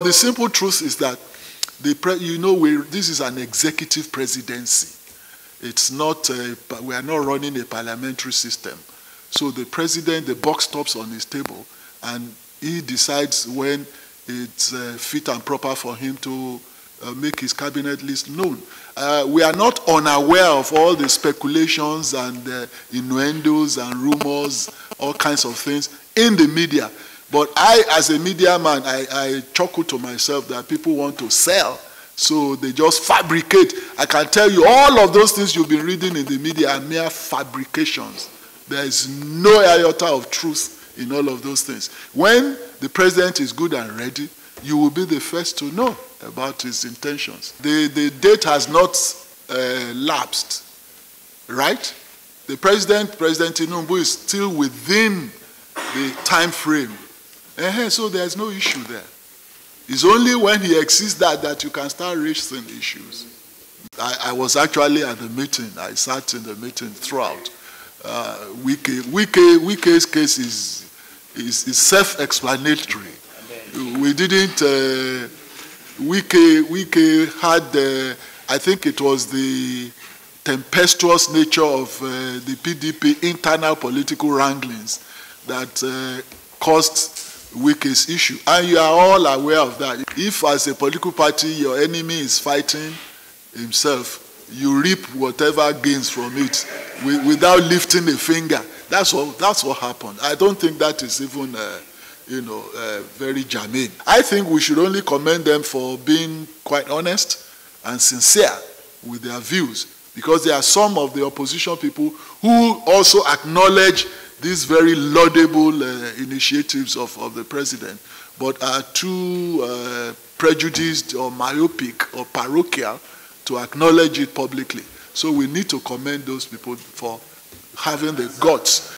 The simple truth is that this is an executive presidency. It's not. We are not running a parliamentary system. So the president, the buck stops on his table, and he decides when it's fit and proper for him to make his cabinet list known. We are not unaware of all the speculations and innuendos and rumors, all kinds of things in the media. But I, as a media man, I chuckle to myself that people want to sell, so they just fabricate. I can tell you all of those things you've been reading in the media are mere fabrications. There is no iota of truth in all of those things. When the president is good and ready, you will be the first to know about his intentions. The date has not lapsed, right? The President Tinubu, is still within the time frame. So there's no issue there. It's only when he exceeds that you can start raising issues. I was actually at the meeting. I sat in the meeting throughout. Wike's case is self-explanatory. We didn't. Wike had. I think it was the tempestuous nature of the PDP internal political wranglings that caused Wike's issue, and you are all aware of that. If, as a political party, your enemy is fighting himself, you reap whatever gains from it without lifting a finger. That's what happened. I don't think that is even very germane. I think we should only commend them for being quite honest and sincere with their views, because there are some of the opposition people who also acknowledge these very laudable initiatives of the president, but are too prejudiced or myopic or parochial to acknowledge it publicly. So we need to commend those people for having the guts